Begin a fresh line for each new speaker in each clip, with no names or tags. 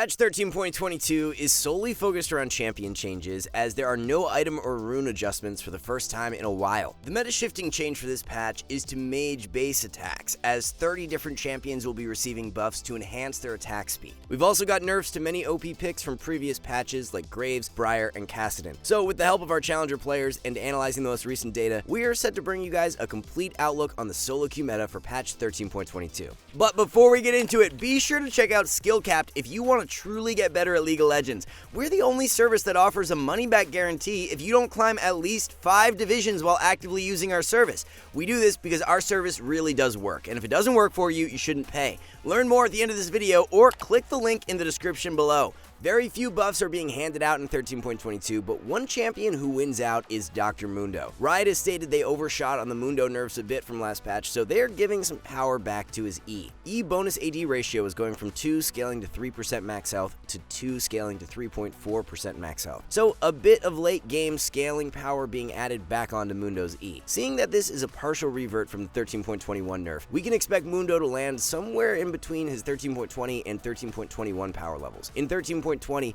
Patch 13.22 is solely focused around champion changes, as there are no item or rune adjustments for the first time in a while. The meta-shifting change for this patch is to MAGE base attacks, as 30 different champions will be receiving buffs to enhance their attack speed. We've also got nerfs to many OP picks from previous patches like Graves, Briar, and Kassadin. So with the help of our challenger players and analyzing the most recent data, we are set to bring you guys a complete outlook on the solo queue meta for patch 13.22. But before we get into it, be sure to check out SkillCapped if you want to truly get better at League of Legends. We're the only service that offers a money-back guarantee if you don't climb at least 5 divisions while actively using our service. We do this because our service really does work, and if it doesn't work for you, you shouldn't pay. Learn more at the end of this video or click the link in the description below. Very few buffs are being handed out in 13.22, but one champion who wins out is Dr. Mundo. Riot has stated they overshot on the Mundo nerfs a bit from last patch, so they're giving some power back to his E. E bonus AD ratio is going from 2 scaling to 3% max health to 2 scaling to 3.4% max health. So a bit of late game scaling power being added back onto Mundo's E. Seeing that this is a partial revert from the 13.21 nerf, we can expect Mundo to land somewhere in between his 13.20 and 13.21 power levels. In 13.20,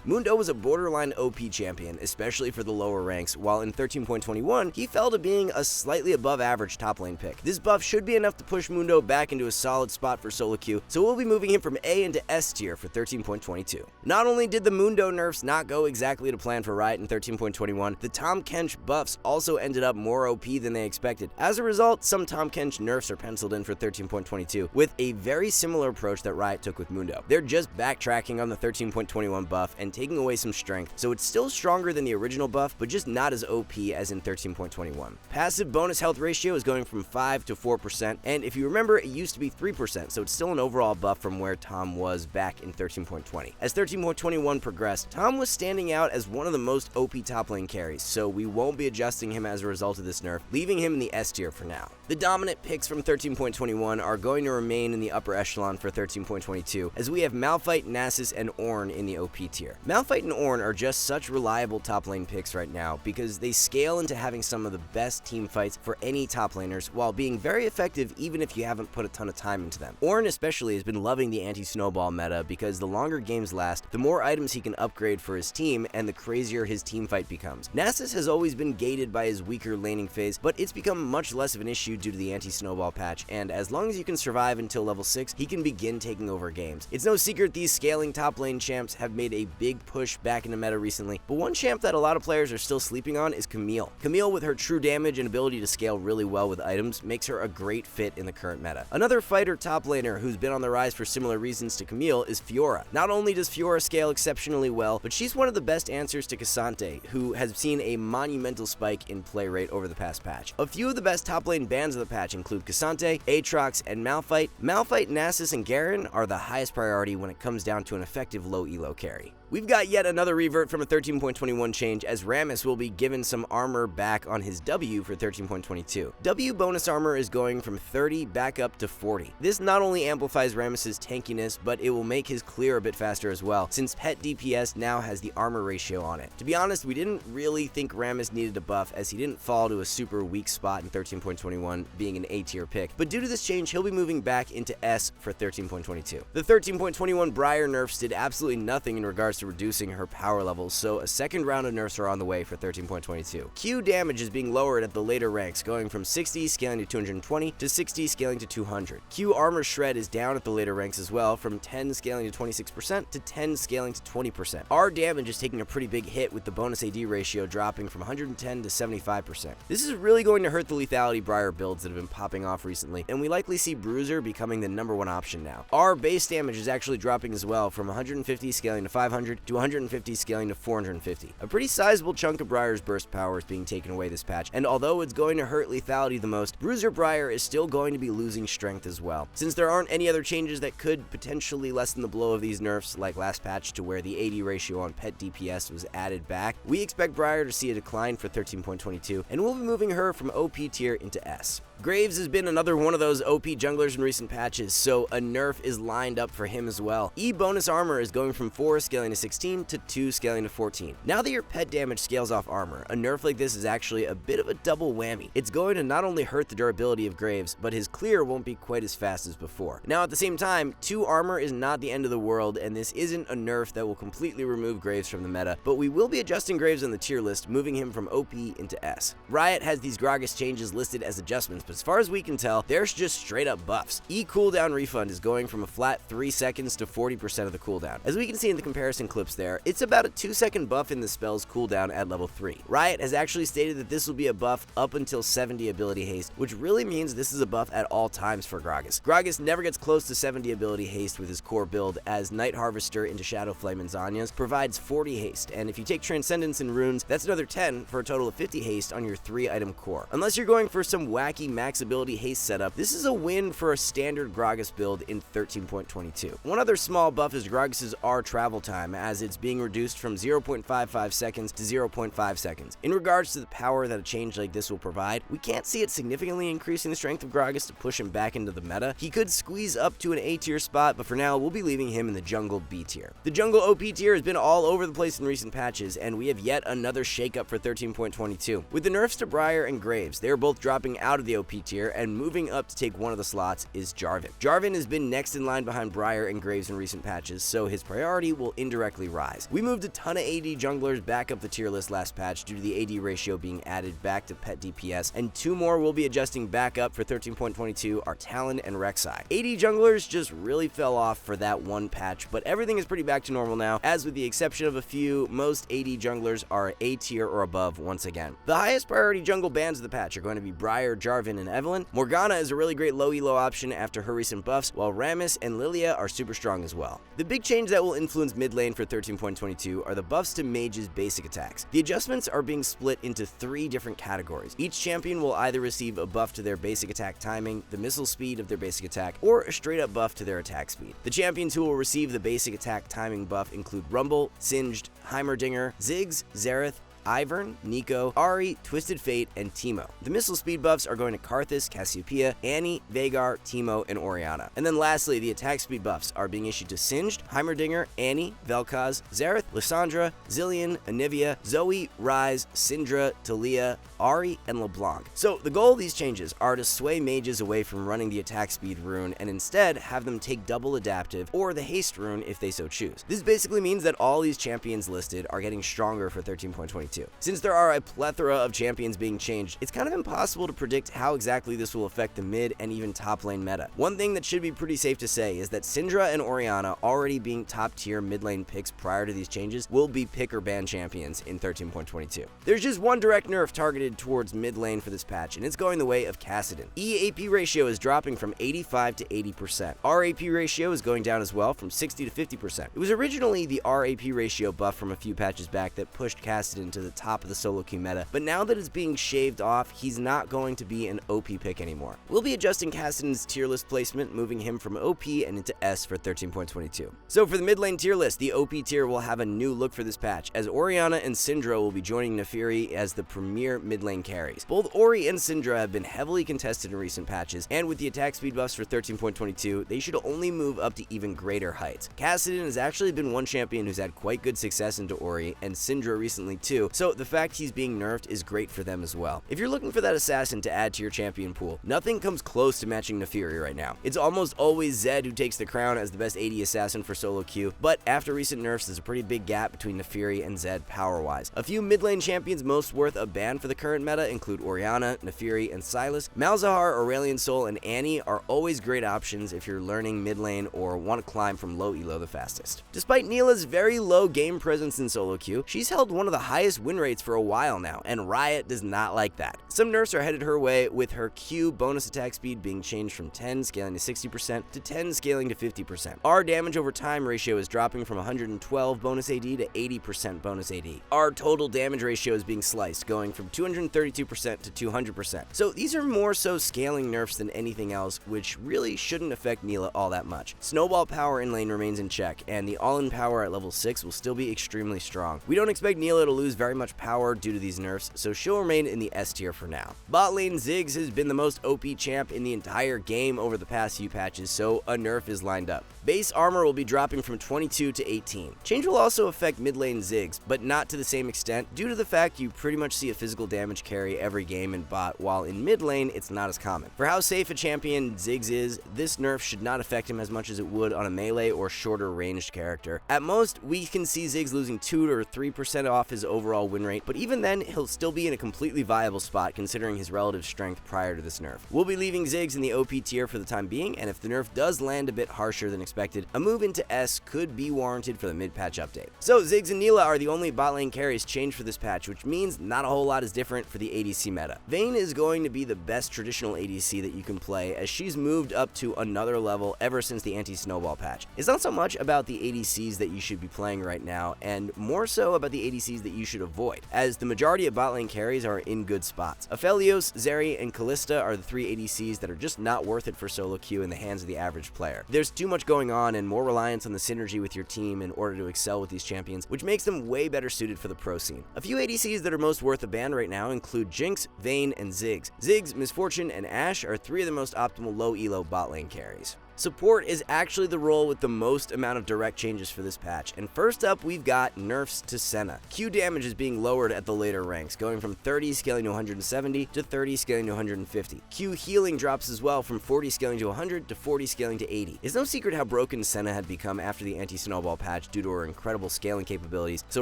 Mundo was a borderline OP champion, especially for the lower ranks, while in 13.21, he fell to being a slightly above average top lane pick. This buff should be enough to push Mundo back into a solid spot for solo queue, so we'll be moving him from A into S tier for 13.22. Not only did the Mundo nerfs not go exactly to plan for Riot in 13.21, the Tahm Kench buffs also ended up more OP than they expected. As a result, some Tahm Kench nerfs are penciled in for 13.22, with a very similar approach that Riot took with Mundo. They're just backtracking on the 13.21 buff and taking away some strength, so it's still stronger than the original buff, but just not as OP as in 13.21. Passive bonus health ratio is going from 5 to 4%, and if you remember, it used to be 3%, so it's still an overall buff from where Tahm was back in 13.20. As 13.21 progressed, Tahm was standing out as one of the most OP top lane carries, so we won't be adjusting him as a result of this nerf, leaving him in the S tier for now. The dominant picks from 13.21 are going to remain in the upper echelon for 13.22, as we have Malphite, Nasus, and Ornn in the OP tier. Malphite and Ornn are just such reliable top lane picks right now because they scale into having some of the best team fights for any top laners while being very effective even if you haven't put a ton of time into them. Ornn especially has been loving the anti-snowball meta because the longer games last, the more items he can upgrade for his team and the crazier his team fight becomes. Nasus has always been gated by his weaker laning phase, but it's become much less of an issue due to the anti-snowball patch, and as long as you can survive until level 6, he can begin taking over games. It's no secret these scaling top lane champs have made a big push back into meta recently, but one champ that a lot of players are still sleeping on is Camille. Camille, with her true damage and ability to scale really well with items, makes her a great fit in the current meta. Another fighter top laner who's been on the rise for similar reasons to Camille is Fiora. Not only does Fiora scale exceptionally well, but she's one of the best answers to K'Sante, who has seen a monumental spike in play rate over the past patch. A few of the best top lane bans of the patch include K'Sante, Aatrox, and Malphite. Malphite, Nasus, and Garen are the highest priority when it comes down to an effective low elo carry. We've got yet another revert from a 13.21 change, as Rammus will be given some armor back on his W for 13.22. W bonus armor is going from 30 back up to 40. This not only amplifies Rammus's tankiness, but it will make his clear a bit faster as well, since pet DPS now has the armor ratio on it. To be honest, we didn't really think Rammus needed a buff, as he didn't fall to a super weak spot in 13.21, being an A tier pick, but due to this change, he'll be moving back into S for 13.22. The 13.21 Briar nerfs did absolutely nothing in regards to reducing her power levels, so a second round of nerfs are on the way for 13.22. Q damage is being lowered at the later ranks, going from 60 scaling to 220 to 60 scaling to 200. Q armor shred is down at the later ranks as well, from 10 scaling to 26% to 10 scaling to 20%. R damage is taking a pretty big hit, with the bonus AD ratio dropping from 110 to 75%. This is really going to hurt the lethality Briar builds that have been popping off recently, and we likely see Bruiser becoming the #1 option now. R base damage is actually dropping as well, from 150 scaling to 500 to 150 scaling to 450. A pretty sizable chunk of Briar's burst power is being taken away this patch, and although it's going to hurt lethality the most, Bruiser Briar is still going to be losing strength as well. Since there aren't any other changes that could potentially lessen the blow of these nerfs, like last patch to where the AD ratio on pet DPS was added back, we expect Briar to see a decline for 13.22, and we'll be moving her from OP tier into S. Graves has been another one of those OP junglers in recent patches, so a nerf is lined up for him as well. E bonus armor is going from 4 scaling to 16 to 2 scaling to 14. Now that your pet damage scales off armor, a nerf like this is actually a bit of a double whammy. It's going to not only hurt the durability of Graves, but his clear won't be quite as fast as before. Now at the same time, 2 armor is not the end of the world, and this isn't a nerf that will completely remove Graves from the meta, but we will be adjusting Graves on the tier list, moving him from OP into S. Riot has these Gragas changes listed as adjustments, but as far as we can tell, they're just straight up buffs. E cooldown refund is going from a flat 3 seconds to 40% of the cooldown. As we can see in the comparison clips there, it's about a 2-second buff in the spell's cooldown at level 3. Riot has actually stated that this will be a buff up until 70 ability haste, which really means this is a buff at all times for Gragas. Gragas never gets close to 70 ability haste with his core build, as Night Harvester into Shadow Flame and Zhonya's provides 40 haste, and if you take Transcendence and Runes, that's another 10 for a total of 50 haste on your 3-item core. Unless you're going for some wacky max ability haste setup, this is a win for a standard Gragas build in 13.22. One other small buff is Gragas' R travel time, as it's being reduced from 0.55 seconds to 0.5 seconds. In regards to the power that a change like this will provide, we can't see it significantly increasing the strength of Gragas to push him back into the meta. He could squeeze up to an A tier spot, but for now, we'll be leaving him in the jungle B tier. The jungle OP tier has been all over the place in recent patches, and we have yet another shakeup for 13.22. With the nerfs to Briar and Graves, they are both dropping out of the OP tier, and moving up to take one of the slots is Jarvan. Jarvan has been next in line behind Briar and Graves in recent patches, so his priority will indirectly rise. We moved a ton of AD junglers back up the tier list last patch due to the AD ratio being added back to pet DPS, and 2 more will be adjusting back up for 13.22 are Talon and Rek'Sai. AD junglers just really fell off for that one patch, but everything is pretty back to normal now, as with the exception of a few, most AD junglers are A tier or above once again. The highest priority jungle bans of the patch are going to be Briar, Jarvan, and Evelynn. Morgana is a really great low elo option after her recent buffs, while Rammus and Lilia are super strong as well. The big change that will influence mid lane for 13.22 are the buffs to Mage's basic attacks. The adjustments are being split into 3 different categories. Each champion will either receive a buff to their basic attack timing, the missile speed of their basic attack, or a straight up buff to their attack speed. The champions who will receive the basic attack timing buff include Rumble, Singed, Heimerdinger, Ziggs, Xerath, Ivern, Nico, Ahri, Twisted Fate, and Teemo. The missile speed buffs are going to Karthus, Cassiopeia, Annie, Veigar, Teemo, and Orianna. And then lastly, the attack speed buffs are being issued to Singed, Heimerdinger, Annie, Vel'Koz, Xerath, Lissandra, Zillion, Anivia, Zoe, Ryze, Syndra, Taliyah, Ahri, and LeBlanc. So the goal of these changes are to sway mages away from running the attack speed rune and instead have them take double adaptive or the haste rune if they so choose. This basically means that all these champions listed are getting stronger for 13.22. Since there are a plethora of champions being changed, it's kind of impossible to predict how exactly this will affect the mid and even top lane meta. One thing that should be pretty safe to say is that Syndra and Orianna, already being top tier mid lane picks prior to these changes, will be pick or ban champions in 13.22. There's just one direct nerf targeted towards mid lane for this patch, and it's going the way of Kassadin. EAP ratio is dropping from 85 to 80%. RAP ratio is going down as well from 60 to 50%. It was originally the RAP ratio buff from a few patches back that pushed Kassadin to the top of the solo queue meta, but now that it's being shaved off, he's not going to be an OP pick anymore. We'll be adjusting Kassadin's tier list placement, moving him from OP and into S for 13.22. So for the mid lane tier list, the OP tier will have a new look for this patch, as Orianna and Syndra will be joining Naafiri as the premier mid lane carries. Both Ori and Syndra have been heavily contested in recent patches, and with the attack speed buffs for 13.22, they should only move up to even greater heights. Kassadin has actually been one champion who's had quite good success into Ori, and Syndra recently too, so the fact he's being nerfed is great for them as well. If you're looking for that assassin to add to your champion pool, nothing comes close to matching Naafiri right now. It's almost always Zed who takes the crown as the best AD assassin for solo queue, but after recent nerfs, there's a pretty big gap between Naafiri and Zed power-wise. A few mid lane champions most worth a ban for the current meta include Orianna, Naafiri, and Sylas. Malzahar, Aurelion Sol, and Annie are always great options if you're learning mid lane or want to climb from low elo the fastest. Despite Neela's very low game presence in solo queue, she's held one of the highest win rates for a while now, and Riot does not like that. Some nerfs are headed her way, with her Q bonus attack speed being changed from 10 scaling to 60% to 10 scaling to 50%. Our damage over time ratio is dropping from 112 bonus AD to 80% bonus AD. Our total damage ratio is being sliced, going from 232% to 200%. So these are more so scaling nerfs than anything else, which really shouldn't affect Neela all that much. Snowball power in lane remains in check, and the all-in power at level 6 will still be extremely strong. We don't expect Neela to lose very very much power due to these nerfs, so she'll remain in the S tier for now. Bot lane Ziggs has been the most OP champ in the entire game over the past few patches, so a nerf is lined up. Base armor will be dropping from 22 to 18. Change will also affect mid lane Ziggs, but not to the same extent due to the fact you pretty much see a physical damage carry every game in bot, while in mid lane it's not as common. For how safe a champion Ziggs is, this nerf should not affect him as much as it would on a melee or shorter ranged character. At most, we can see Ziggs losing 2 or 3% off his overall win rate, but even then, he'll still be in a completely viable spot considering his relative strength prior to this nerf. We'll be leaving Ziggs in the OP tier for the time being, and if the nerf does land a bit harsher than expected, a move into S could be warranted for the mid-patch update. So Ziggs and Neela are the only bot lane carries changed for this patch, which means not a whole lot is different for the ADC meta. Vayne is going to be the best traditional ADC that you can play, as she's moved up to another level ever since the anti-snowball patch. It's not so much about the ADCs that you should be playing right now, and more so about the ADCs that you should avoid, as the majority of bot lane carries are in good spots. Aphelios, Zeri, and Kalista are the 3 ADCs that are just not worth it for solo queue in the hands of the average player. There's too much going on and more reliance on the synergy with your team in order to excel with these champions, which makes them way better suited for the pro scene. A few ADCs that are most worth a ban right now include Jinx, Vayne, and Ziggs. Ziggs, Misfortune, and Ashe are 3 of the most optimal low elo bot lane carries. Support is actually the role with the most amount of direct changes for this patch, and first up we've got nerfs to Senna. Q damage is being lowered at the later ranks, going from 30 scaling to 170 to 30 scaling to 150. Q healing drops as well from 40 scaling to 100 to 40 scaling to 80. It's no secret how broken Senna had become after the anti-snowball patch due to her incredible scaling capabilities, so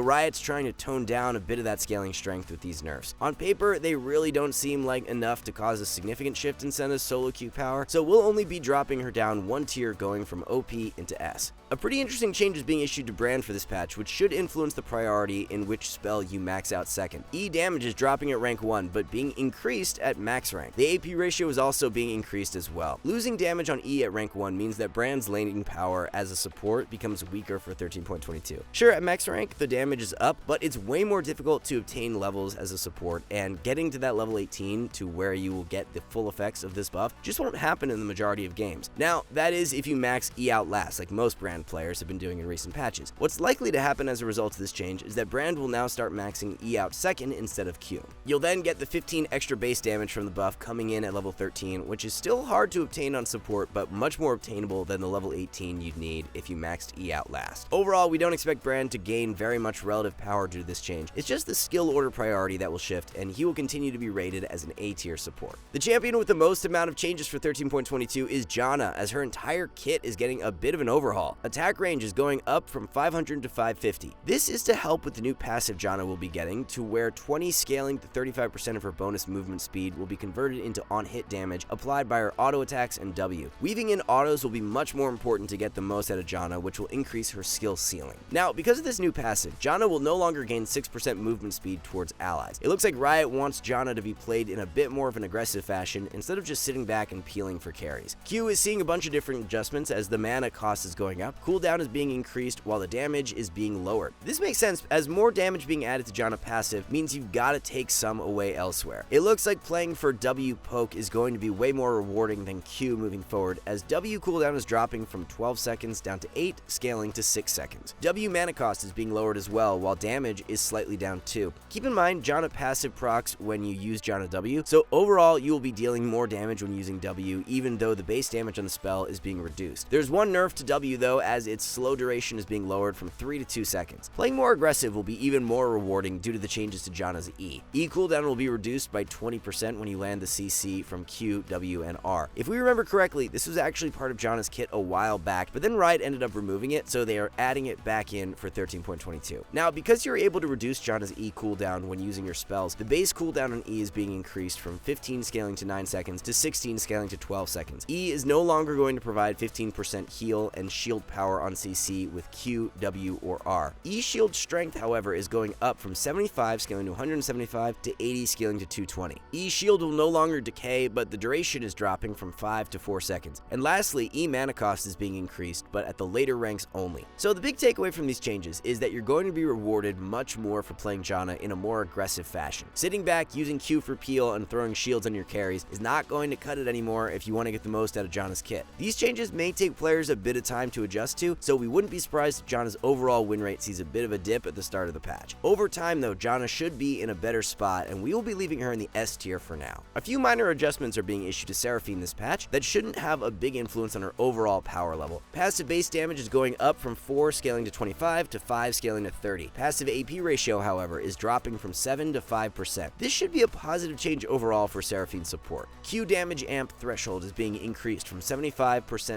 Riot's trying to tone down a bit of that scaling strength with these nerfs. On paper, they really don't seem like enough to cause a significant shift in Senna's solo Q power, so we'll only be dropping her down 1 tier, going from OP into S. A pretty interesting change is being issued to Brand for this patch, which should influence the priority in which spell you max out second. E damage is dropping at rank 1, but being increased at max rank. The AP ratio is also being increased as well. Losing damage on E at rank 1 means that Brand's laning power as a support becomes weaker for 13.22. Sure, at max rank, the damage is up, but it's way more difficult to obtain levels as a support, and getting to that level 18 to where you will get the full effects of this buff just won't happen in the majority of games. Now, that is if you max E out last, like most Brand players have been doing in recent patches. What's likely to happen as a result of this change is that Brand will now start maxing E out second instead of Q. You'll then get the 15 extra base damage from the buff coming in at level 13, which is still hard to obtain on support, but much more obtainable than the level 18 you'd need if you maxed E out last. Overall, we don't expect Brand to gain very much relative power due to this change. It's just the skill order priority that will shift, and he will continue to be rated as an A tier support. The champion with the most amount of changes for 13.22 is Janna, as her entire kit is getting a bit of an overhaul. Attack range is going up from 500 to 550. This is to help with the new passive Janna will be getting, to where 20 scaling to 35% of her bonus movement speed will be converted into on-hit damage applied by her auto attacks and W. Weaving in autos will be much more important to get the most out of Janna, which will increase her skill ceiling. Now, because of this new passive, Janna will no longer gain 6% movement speed towards allies. It looks like Riot wants Janna to be played in a bit more of an aggressive fashion instead of just sitting back and peeling for carries. Q is seeing a bunch of different adjustments as the mana cost is going up, cooldown is being increased, while the damage is being lowered. This makes sense as more damage being added to Janna passive means you've got to take some away elsewhere. It looks like playing for W poke is going to be way more rewarding than Q moving forward, as W cooldown is dropping from 12 seconds down to 8, scaling to 6 seconds. W mana cost is being lowered as well, while damage is slightly down too. Keep in mind, Janna passive procs when you use Janna W, so overall you will be dealing more damage when using W, even though the base damage on the spell is being reduced. There's one nerf to W though, as its slow duration is being lowered from 3 to 2 seconds. Playing more aggressive will be even more rewarding due to the changes to Janna's E. E cooldown will be reduced by 20% when you land the CC from Q, W, and R. If we remember correctly, this was actually part of Janna's kit a while back, but then Riot ended up removing it, so they are adding it back in for 13.22. Now, because you're able to reduce Janna's E cooldown when using your spells, the base cooldown on E is being increased from 15 scaling to 9 seconds to 16 scaling to 12 seconds. E is no longer going to provide 15% heal and shield power on CC with Q, W, or R. E shield strength, however, is going up from 75 scaling to 175 to 80 scaling to 220. E shield will no longer decay, but the duration is dropping from 5 to 4 seconds. And lastly, E mana cost is being increased, but at the later ranks only. So the big takeaway from these changes is that you're going to be rewarded much more for playing Janna in a more aggressive fashion. Sitting back, using Q for peel, and throwing shields on your carries is not going to cut it anymore if you want to get the most out of Janna's kit. These changes may take players a bit of time to adjust to, so we wouldn't be surprised if Janna's overall win rate sees a bit of a dip at the start of the patch. Over time though, Janna should be in a better spot, and we will be leaving her in the S tier for now. A few minor adjustments are being issued to Seraphine this patch that shouldn't have a big influence on her overall power level. Passive base damage is going up from 4 scaling to 25 to 5 scaling to 30. Passive AP ratio, however, is dropping from 7 to 5%. This should be a positive change overall for Seraphine support. Q damage amp threshold is being increased from 75%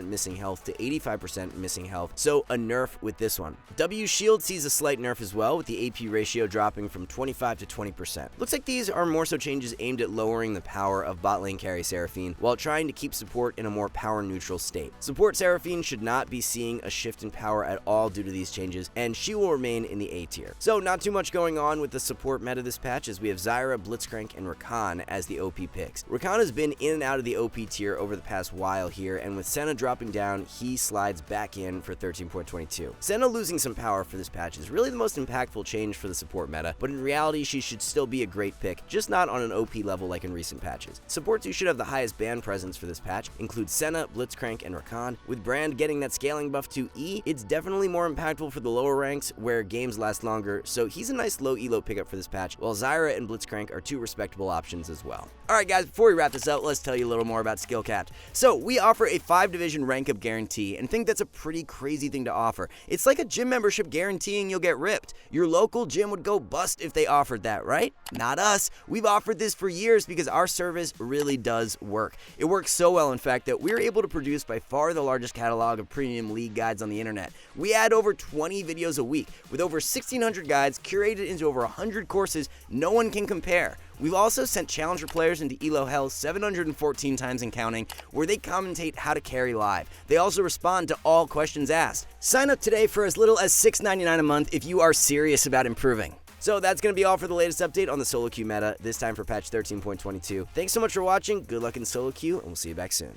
missing health to 85% missing health, so a nerf with this one. W shield sees a slight nerf as well, with the AP ratio dropping from 25 to 20%. Looks like these are more so changes aimed at lowering the power of bot lane carry Seraphine while trying to keep support in a more power neutral state. Support Seraphine should not be seeing a shift in power at all due to these changes, and she will remain in the A tier. So not too much going on with the support meta this patch, as we have Zyra, Blitzcrank, and Rakan as the OP picks. Rakan has been in and out of the OP tier over the past while here, and with Senna dropping down, he slides back in for 13.22. Senna losing some power for this patch is really the most impactful change for the support meta, but in reality she should still be a great pick, just not on an OP level like in recent patches. Supports who should have the highest ban presence for this patch include Senna, Blitzcrank, and Rakan. With Brand getting that scaling buff to E, it's definitely more impactful for the lower ranks where games last longer, so he's a nice low elo pickup for this patch, while Zyra and Blitzcrank are two respectable options as well. Alright guys, before we wrap this up, let's tell you a little more about SkillCapped. So we offer a 5-division rank up guarantee, and think that's a pretty crazy thing to offer. It's like a gym membership guaranteeing you'll get ripped. Your local gym would go bust if they offered that, right? Not us. We've offered this for years because our service really does work. It works so well, in fact, that we're able to produce by far the largest catalog of premium league guides on the internet. We add over 20 videos a week, with over 1,600 guides curated into over 100 courses no one can compare. We've also sent Challenger players into Elo Hell 714 times and counting, where they commentate how to carry live. They also respond to all questions asked. Sign up today for as little as $6.99 a month if you are serious about improving. So that's going to be all for the latest update on the solo queue meta, this time for patch 13.22. Thanks so much for watching, good luck in solo queue, and we'll see you back soon.